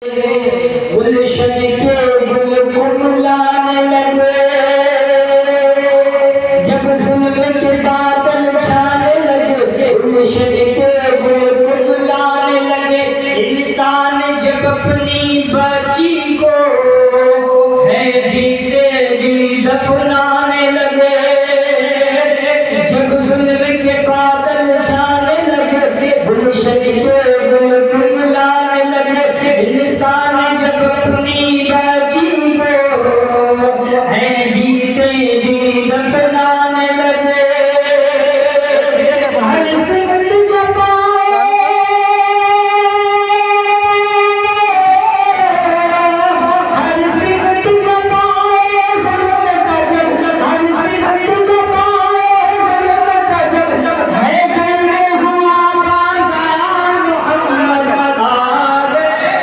گلشن کے گل کملانے لگے جب ظلم کے بادل چھانے لگے گلشن کے گل کملانے لگے انسان جب اپنی بچی کو ہے جیتے جی دفنانے لگے جب ظلم کے بادل چھانے لگے گلشن کے گل کملانے لگے انسان جب اپنی بچی کو ہے جیتے جی دفنانے لگے ہر سمت جب آئے ہر سمت جب آئے ظلم کا جب ہر سمت جب آئے ظلم کا جب ہے گھر میں ہوا بازار محمد آ گئے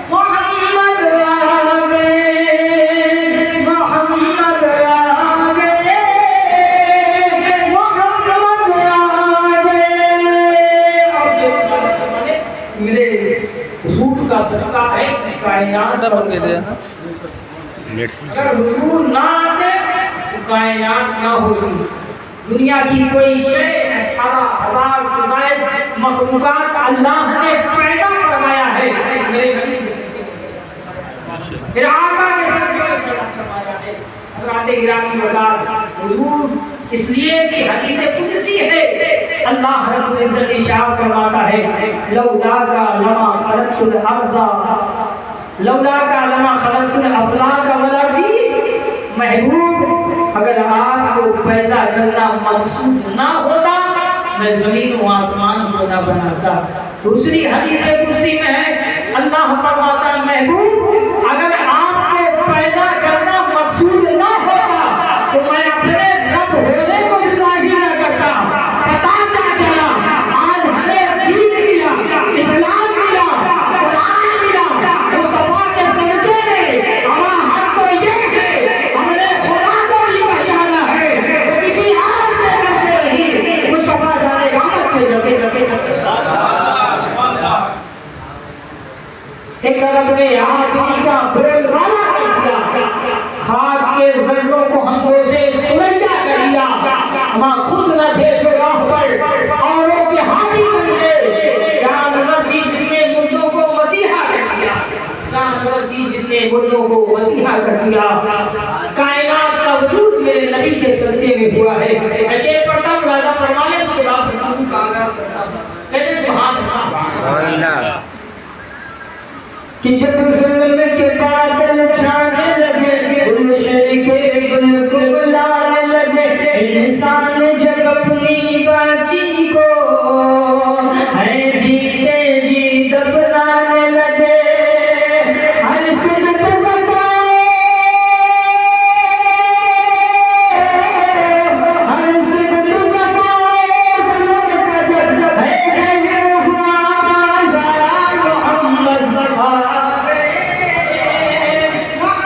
محمد آ گئے محمد آ گئے محمد آ گئے میرے حضور کا صدقہ ہے کائنات کا اگر حضور نہ آتے تو کائنات نہ ہوتی دنیا کی کوئی شے 18,000 سے زائد مخلوقات اللہ نے پیدا فرمایا ہے میرے نبی کے صدقے پھر آقا کے صدقے میں پیدا فرمایا ہے حضرات گرامی وزار حضور اس لیے کہ حدیث قدسی ہے اللہ رب العزت ارشاد فرماتا ہے لولاک لما خلقت الارض لولاک لما خلقت الافلاک والارض محبوب اگر آپ کو پیدا کرنا مقصود نہ ہوتا میں زمین و آسمان کو نہ بناتا دوسری حدیث قدسی میں ہے اللہ فرماتا ہے محبوب اگر آپ کو پیدا کرنا مقصود نہ ہوتا تو میں اپنے رب ہونے کو بھی ظاہر نہ کرتا پتا کیا چلا آج ہمیں دین ملا اسلام ملا قرآن ملا مصطفیٰ کے صدقے میں ہمارا حق تو یہ ہے ہم نے خدا کو بھی پہچانا ہے وہ کسی اور کے نام سے نہیں مصطفیٰ جانے رحمت کے لگے ایک رب نے آدمی کا بول والا کر دیا خاک کے ذروں کو ہم سے سمجھا کر دیا ہم خود نہ تھے جو راہ پر اوروں کے حامی بن گئے کیا نظر تھی جس نے مردوں کو مسیحا کر دیا کیا نظر تھی جس نے مردوں کو مسیحا کر دیا کائنات کا وجود میرے نبی کے صدقے میں ہوا ہے میں شعر پڑھتا ہوں راجہ فرمانے اس کے بعد حکم کا آغاز کرتا ہوں کہتے سبحان اللہ کہ جب ظلم کے بادل چھانے لگے گلشن کے گل کملانے لگے انسان جب اپنی بچی کو ہے جیتے جی دفنانے لگے ہر سمت جب آئے ہر سمت جب آئے ظلم کا جب ہے گھر میں ہوا بازار محمد آ گئے محمد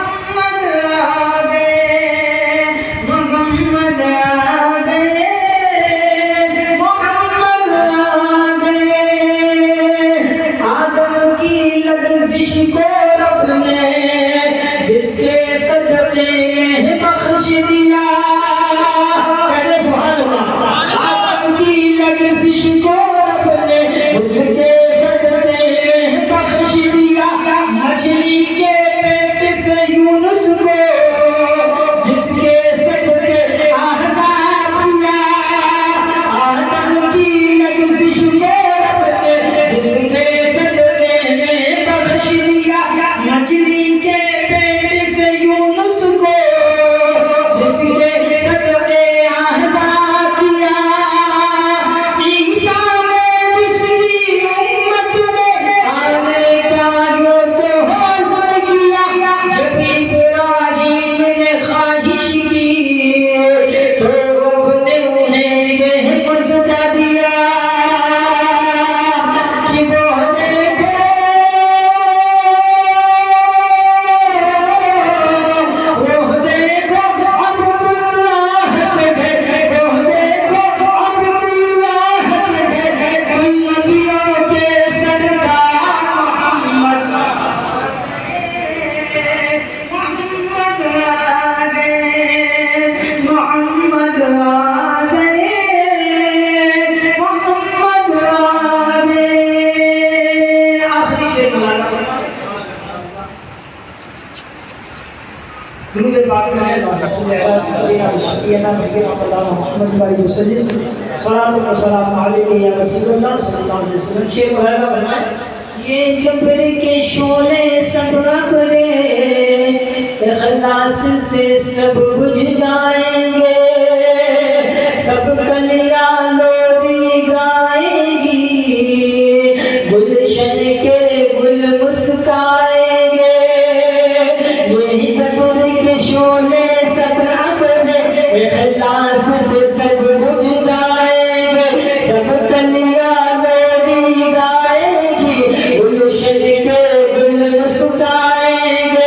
شیر مولانا درود پاک میں اللہم صلی علی سیدنا شفیعنا نبینا محمد علیہ وسلم صلاۃ و سلام علیک یا رسول اللہ صلی اللہ علیہ وسلم. شیر مولانا فرمائے یہ جبر کے شعلے سب ابرے اخلاص سے سب بجھ جائیں گے سب کلیاں لوری گائیں گی گلشن کے گل مسکائیں گے یہی جبر کے شعلے سب ابرے اخلاص سے سب بجھ جائیں گے سب کلیاں لوری گائیں گی گلشن کے گل مسکائیں گے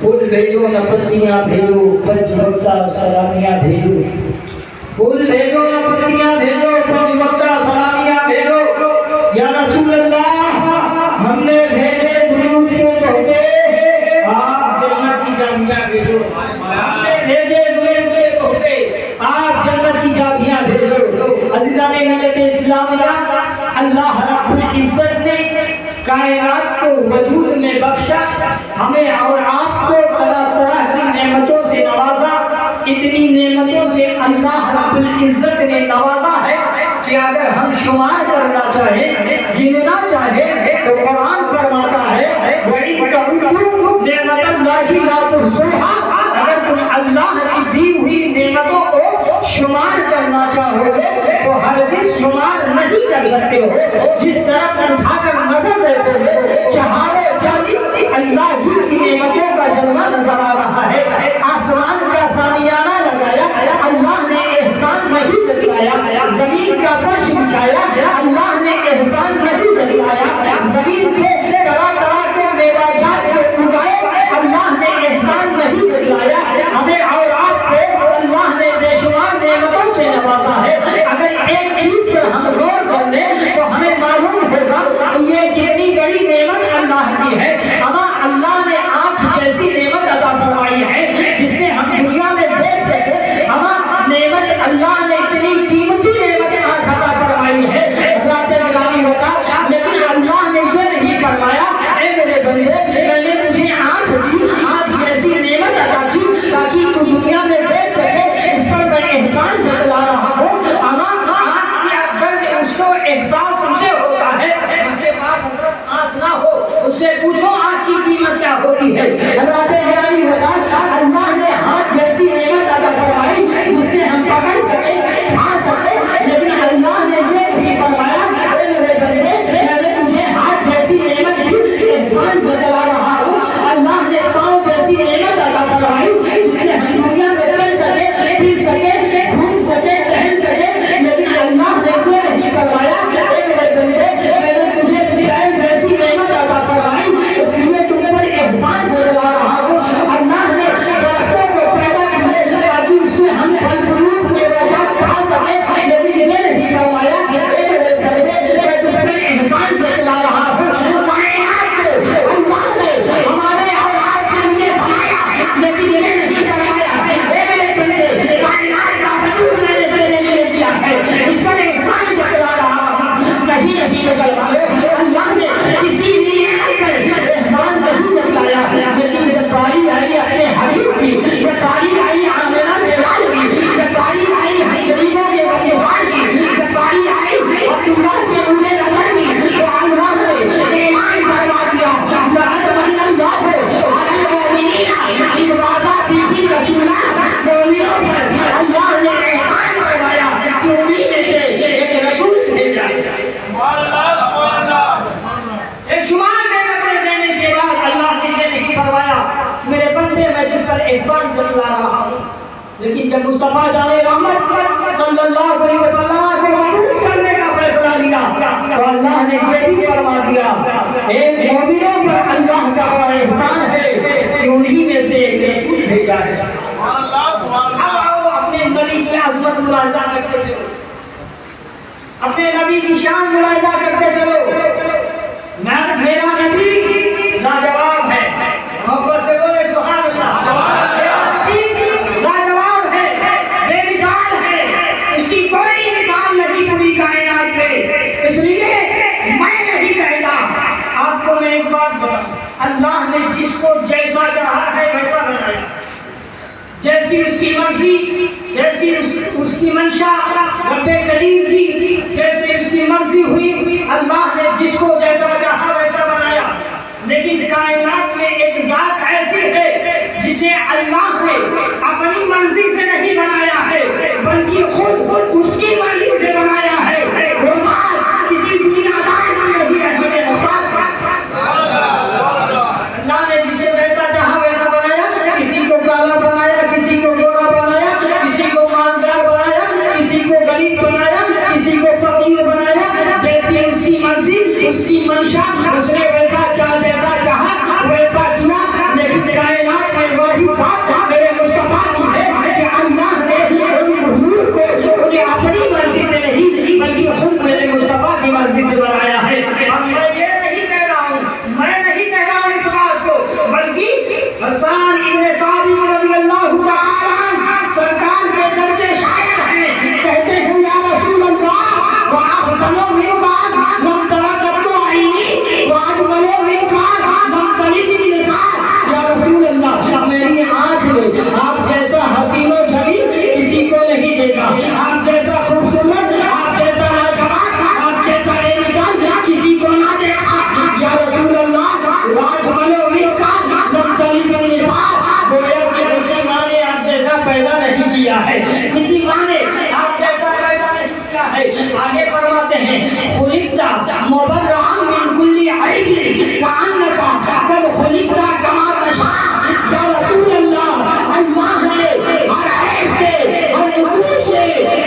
پھول بھیجو نہ پتیاں بھیجو پنج وقتہ سلامیاں بھیجو پھول بھیجو نہ پتیاں بھیجو پنج وقتہ سلامیاں بھیجو یا رسول اللہ ہم نے بھیجے درود کے تحفے آپ جنت کی چابیاں بھیجو ہم نے بھیجے درود کے تحفے آپ جنت کی چابیاں بھیجو. عزیزان ملت اسلامیہ اللہ رب العزت نے کائنات کو وجود میں بخشا ہمیں اور آپ کو طرح طرح کی نعمتوں سے نوازا. اتنی نعمتوں سے اللہ رب العزت نے نوازا ہے کہ اگر ہم شمار کرنا چاہیں گننا چاہیں تو قرآن فرماتا ہے وَإِن تَعُدُّوا نِعْمَتَ اللَّهِ لَا تُحْصُوهَا. اگر تم اللہ کی دی ہوئی نعمتوں کو شمار کرنا چاہو گے تو ہرگز شمار نہیں کر سکتے ہو. جس طرح اٹھا کر نظر دیتے ہوئے چہاروں جانب اللہ کی نعمتوں کا جلوہ نظر آ رہا ہے. آسمان کا سامیانہ لگایا اللہ نے احسان نہیں دکھایا. زمین کا فرش بچھایا اللہ نے احسان نہیں دکھایا. زمین سے طرح طرح کے معراجات کو اگائے اللہ نے احسان نہیں دکھایا. ہمیں اور آپ کو اللہ نے بے شمار نعمتوں سے نوازا ہے. اگر ایک چیز پر ہم غور کر لیں تو ہمیں معلوم ہوگا یہ کتنی بڑی نعمت اللہ کی ہے. اما اللہ نے آنکھ جیسی نعمت عطا فرمائی نے یہ بھی فرما دیا ایک مومنوں پر اللہ کا بڑا احسان ہے کہ انہی میں سے ایک رسول بھیجا ہے۔ اب آؤ اپنے نبی کی عظمت ملاحظہ کرتے چلو، اپنے نبی کی شان ملاحظہ کرتے چلو۔ میرا نبی لاجواب ہے، محبت سے بولے سبحان اللہ۔ لاجواب ہے، بے مثال ہے، اس کی کوئی مثال نہیں پوری کائنات میں، اس لیے میں نہیں کہتا۔ آپ کو میں ایک بات بتاؤں، اللہ نے جس کو جیسا چاہا ہے ویسا بنایا، جیسی اس کی مرضی، جیسی اس کی منشا رب کریم کی، جیسے اس کی مرضی ہوئی، اللہ نے جس کو جیسا چاہا ویسا بنایا۔ لیکن کائنات میں ایک ذات ایسی ہے جسے اللہ نے اپنی مرضی سے نہیں بنایا ہے بلکہ خود اس کی مرضی سے بنایا ہے۔ وہ ذات کسی دنیا دار میں نہیں ہے، میرے مخاطب اللہ نے جسے جیسا چاہا ویسا بنایا، کسی کو کالا بنایا، کسی کو گورا بنایا، کسی کو مالدار بنایا، کسی کو غریب بنایا، کسی کو فقیر بنایا، جیسی اس کی مرضی، اس کی منشا، اس نے ویسا چاہا، جیسا چاہا ویسا کیا۔ لیکن کائنات میں وہی ذات میرے مصطفیٰ کی ہے کہ اللہ نے ان حضور کو انہیں اپنی مرضی سے نہیں بلکہ خود میرے مصطفیٰ کی مرضی سے بنایا ہے۔ اب میں یہ نہیں کہہ رہا ہوں، میں نہیں کہہ رہا ہوں اس بات کو، بلکہ حسان ابن ثابت رضی اللہ تعالیٰ عنہ سرکار کے درجے شاعر ہیں، کہتے ہیں یا رسول اللہ وَأَحْسَنُ مِنْكَ لَمْ تَرَكَبْتُ عَيْنِي وَأَجْمَلُ مِنْكَ لَمْ تَلِدِ النِّسَاء۔ یا رسول اللہ میری آنکھ نے آپ جیسا حسین و جمیل کسی کو نہیں دیکھا، آپ جیسا خوبصورت، آپ جیسا لاجواب، آپ جیسا بے مثال کسی کو نہ دیکھا۔ یا رسول اللہ وَأَجْمَلُ مِنْكَ لَمْ تَلِدِ النِّسَاء، گویا کہ کسی ماں نے آپ جیسا پیدا نہیں کیا ہے، کسی ماں نے آپ جیسا پیدا نہیں کیا ہے۔ آگے فرماتے ہیں خُلِقْتَ مُبَرَّأً مِنْ كُلِّ عَيْبٍ كَأَنَّكَ قَدْ خُلِقْتَ كَمَا تَشَاءُ۔ یا رسول اللہ اللہ نے ہر عیب سے، ہر نقوص سے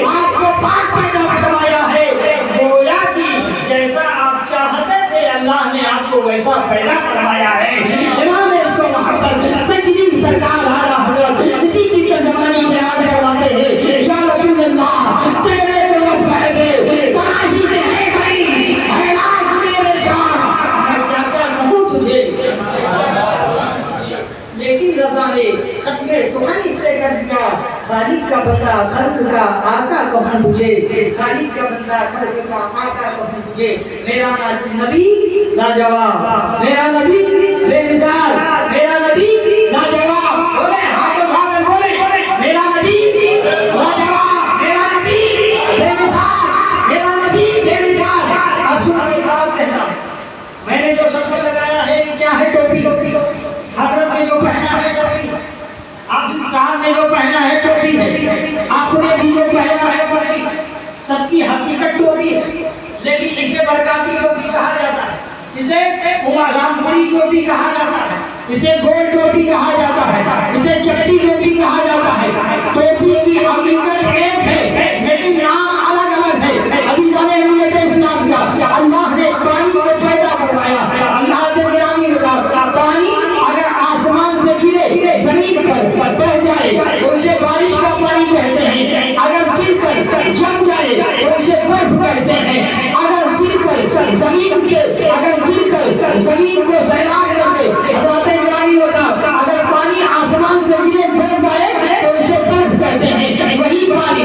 آپ کو پاک پیدا فرمایا ہے، گویا کہ جیسا آپ چاہتے تھے اللہ نے آپ کو ویسا پیدا فرمایا ہے۔ امام اس کو محبت سیدی سرکار اعلیٰ حضرت اسی کی ترجمانی بیان کرواتے ہیں یا رسول اللہ تیرے تو وصف ہے بے تناہی سے ہے بھائی حیران میرے شاہ، میں کیا کیا کہوں تجھے۔ لیکن رضا نے ختم سخن اس پہ کر دیا، خالق کا بندہ خلق کا آقا کہوں تجھے، خالق کا بندہ خلق کا آقا کہوں تجھے۔ میرا نبی لاجواب، میرا نبی بے مثال، میرا نبی لاجواب، بولے ہاتھ اٹھا کر بولے میرا نبی لاجواب، میرا نبی بے مثال، میرا نبی بے مثال۔ اب سن ایک بات کہتا ہوں، میں نے جو سب کو لگایا ہے یہ کیا ہے؟ ٹوپی۔ حضرت نے جو پہنا ہے ٹوپی، حافظ صاحب نے جو پہنا ہے ٹوپی ہے، آپ نے بھی جو پہنا ہے ٹوپی، سب کی حقیقت ٹوپی ہے، لیکن اسے برکاتی ٹوپی کہا جاتا ہے، اسے رام پوری ٹوپی کہا جاتا ہے، اسے گول ٹوپی کہا جاتا ہے، اسے چپٹی ٹوپی کہا جاتا ہے۔ ٹوپی کی حقیقت ایک ہے لیکن نام الگ الگ ہے۔ ابھی جانے اسلام کا اللہ نے پانی کو پیدا کروایا، اللہ نے گرامی بتا پانی اگر آسمان سے گرے زمین پر بہ جائے تو اسے بارش کا پانی کہتے ہیں، اگر گر کر جم جائے تو اسے برف کہتے ہیں، اگر گر کر زمین سے اگر گر کر زمین کو سیراب کر دے حضرت گرامی بتا اگر پانی آسمان سے گرے جم جائے تو اسے برف کہتے ہیں۔ وہی پانی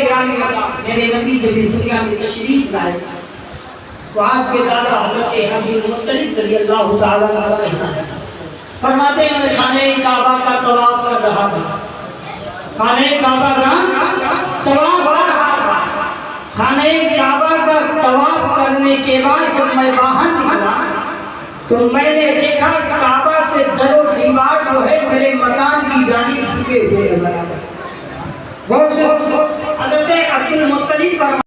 گرامی میرے نبی جب اس دنیا میں تشریف لائے تو آپ کے دادا حضرت عبد المطلب رضی اللہ تعالیٰ عنہ کہنا ہے، فرماتے ہیں میں خانہ کعبہ کا طواف کر رہا تھا، خانہ کعبہ کا طواف کر رہا تھا، خانہ کعبہ کا طواف کرنے کے بعد جب میں باہر نکلا تو میں نے دیکھا کعبہ کے در و دیوار جو ہے میرے مکان کی جانب جھکے ہوئے نظر آتے۔ حضرت عبد المطلب